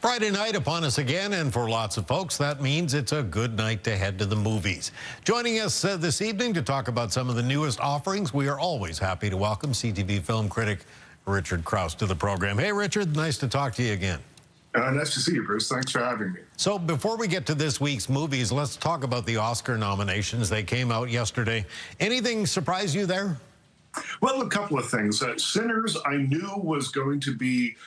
Friday night upon us again, and for lots of folks, that means it's a good night to head to the movies. Joining us this evening to talk about some of the newest offerings, we are always happy to welcome CTV film critic Richard Crouse to the program. Hey, Richard, nice to talk to you again. Nice to see you, Bruce. Thanks for having me. So before we get to this week's movies, let's talk about the Oscar nominations. They came out yesterday. Anything surprise you there? Well, a couple of things. Sinners, I knew was going to be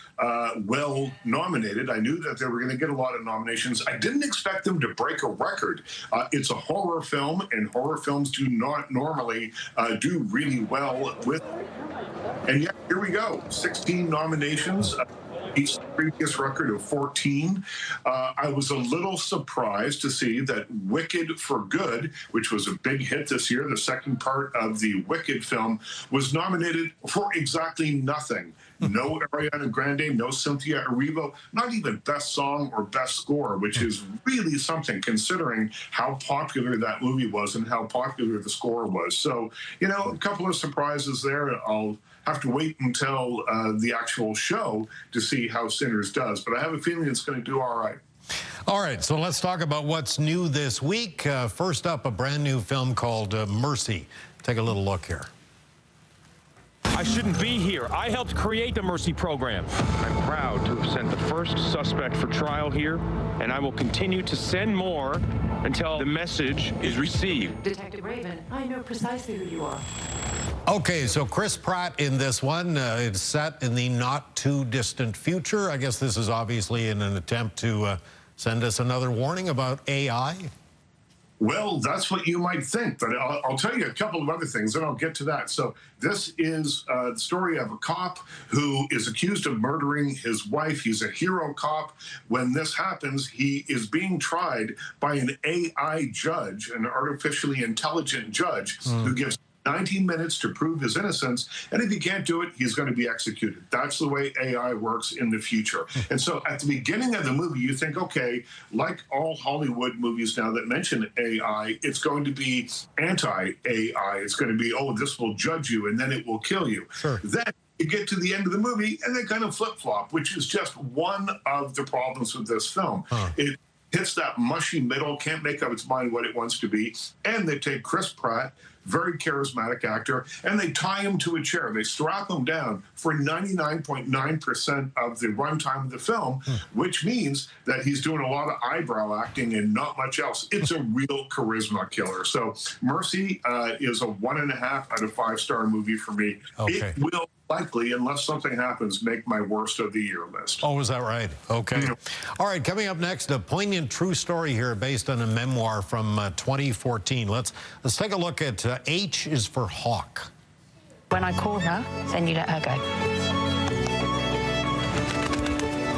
well nominated. I knew that they were going to get a lot of nominations. I didn't expect them to break a record. It's a horror film, and horror films do not normally do really well with. And yet, here we go. 16 nominations. Beats the previous record of 14. I was a little surprised to see that Wicked for Good, which was a big hit this year, the second part of the Wicked film, was nominated for exactly nothing. No Ariana Grande, no Cynthia Erivo, not even Best Song or Best Score, which is really something considering how popular that movie was and how popular the score was. So, you know, a couple of surprises there. I'll have to wait until the actual show to see how Sinners does, but I have a feeling it's going to do all right. All right, so let's talk about what's new this week. First up, a brand new film called Mercy. Take a little look here. I shouldn't be here. I helped create the Mercy program. I'm proud to have sent the first suspect for trial here, and I will continue to send more until the message is received. Detective Raven, I know precisely who you are. Okay, so Chris Pratt in this one. It's set in the not-too-distant future. I guess this is obviously in an attempt to send us another warning about AI. Well, that's what you might think, but I'll tell you a couple of other things, and I'll get to that. So this is the story of a cop who is accused of murdering his wife. He's a hero cop. When this happens, he is being tried by an AI judge, an artificially intelligent judge, who gives 19 minutes to prove his innocence, and if he can't do it, he's going to be executed. That's the way AI works in the future. And so at the beginning of the movie, you think, okay, like all Hollywood movies now that mention AI, it's going to be anti-AI. It's going to be, oh, this will judge you, and then it will kill you. Sure. Then you get to the end of the movie, and they kind of flip-flop, which is just one of the problems with this film. It hits that mushy middle, can't make up its mind what it wants to be, and they take Chris Pratt, very charismatic actor, and they tie him to a chair. They strap him down for 99.9% of the runtime of the film, which means that he's doing a lot of eyebrow acting and not much else. It's a real charisma killer. So Mercy is a 1.5 out of 5-star movie for me. Okay. It will likely, unless something happens, make my worst of the year list. Oh, is that right? Okay. Yeah. All right, coming up next, a poignant true story here based on a memoir from 2014. Let's take a look at H is for Hawk. When I call her, then you let her go.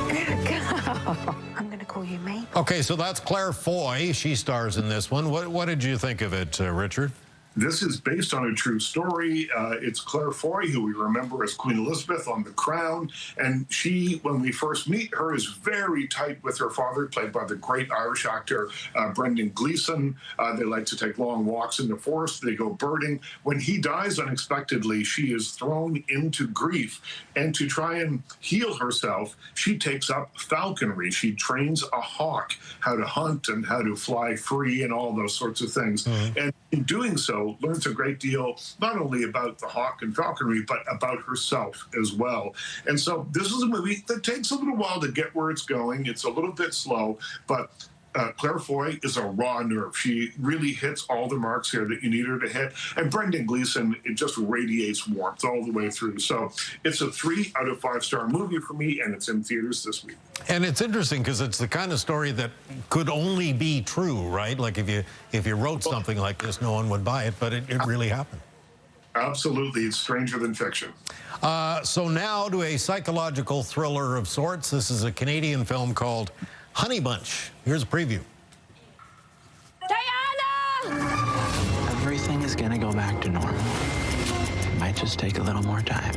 Good girl. I'm going to call you mate. Okay, so that's Claire Foy. She stars in this one. What did you think of it, Richard? This is based on a true story. It's Claire Foy, who we remember as Queen Elizabeth on The Crown. And she, when we first meet her, is very tight with her father, played by the great Irish actor Brendan Gleeson. They like to take long walks in the forest. They go birding. When he dies unexpectedly, she is thrown into grief. And to try and heal herself, she takes up falconry. She trains a hawk how to hunt and how to fly free and all those sorts of things. And in doing so, learns a great deal, not only about the hawk and falconry, but about herself as well. And so this is a movie that takes a little while to get where it's going. It's a little bit slow, but Claire Foy is a raw nerve. She really hits all the marks here that you need her to hit. And Brendan Gleeson, it just radiates warmth all the way through. So it's a 3 out of 5-star movie for me, and it's in theaters this week. And it's interesting because it's the kind of story that could only be true, right? Like if you wrote something like this, no one would buy it, but it really happened. Absolutely. It's stranger than fiction. So now to a psychological thriller of sorts. This is a Canadian film called Honey Bunch. Here's a preview. Diana! Everything is gonna go back to normal. It might just take a little more time.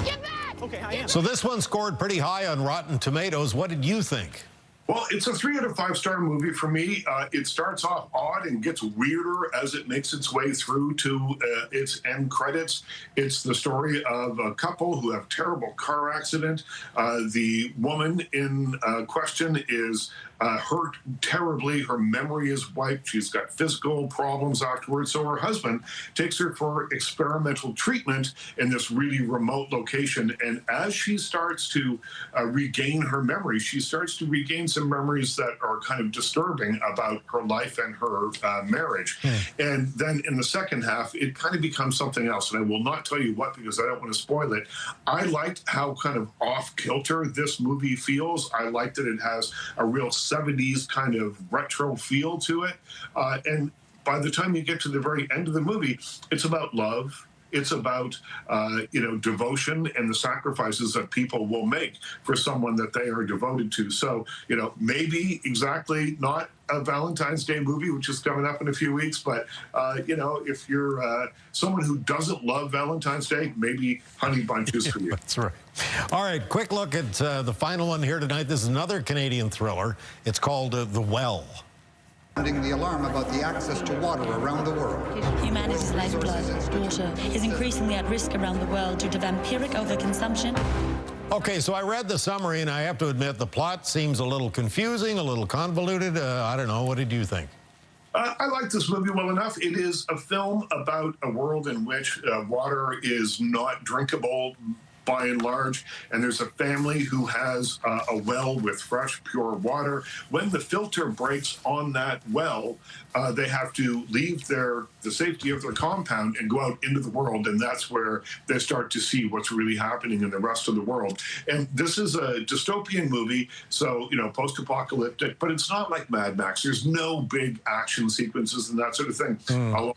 Get back! Okay, I am. So this one scored pretty high on Rotten Tomatoes. What did you think? Well, it's a 3 out of 5 star movie for me. It starts off odd and gets weirder as it makes its way through to its end credits. It's the story of a couple who have a terrible car accident. The woman in question is hurt terribly. Her memory is wiped. She's got physical problems afterwards. So her husband takes her for experimental treatment in this really remote location. And as she starts to regain her memory, she starts to regain some memories that are kind of disturbing about her life and her marriage. And then in the second half, it kind of becomes something else. And I will not tell you what, because I don't want to spoil it. I liked how kind of off kilter this movie feels. I like that it has a real 70s kind of retro feel to it. And by the time you get to the very end of the movie, it's about love. It's about, devotion and the sacrifices that people will make for someone that they are devoted to. So, maybe exactly not a Valentine's Day movie, which is coming up in a few weeks. But, if you're someone who doesn't love Valentine's Day, maybe Honey Bunch is for you. That's right. All right, quick look at the final one here tonight. This is another Canadian thriller. It's called The Well. The alarm about the access to water around the world. Humanity's lifeblood, water, is increasingly at risk around the world due to vampiric overconsumption. Okay, so I read the summary, and I have to admit the plot seems a little confusing, a little convoluted. I don't know. What did you think? I like this movie well enough. It is a film about a world in which water is not drinkable by and large, and there's a family who has a well with fresh, pure water. When the filter breaks on that well, they have to leave the safety of their compound and go out into the world, and that's where they start to see what's really happening in the rest of the world. And this is a dystopian movie, so, post-apocalyptic, but it's not like Mad Max. There's no big action sequences and that sort of thing.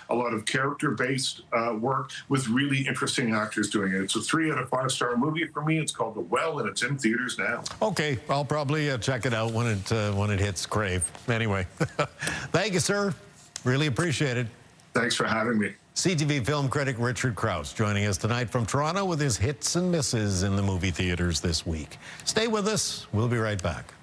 A lot of character-based work with really interesting actors doing it. It's a 3 out of 5 star movie for me. It's called The Well, and it's in theaters now. Okay, I'll probably check it out when it hits Crave. Anyway, thank you, sir. Really appreciate it. Thanks for having me. CTV film critic Richard Crouse joining us tonight from Toronto with his hits and misses in the movie theaters this week. Stay with us. We'll be right back.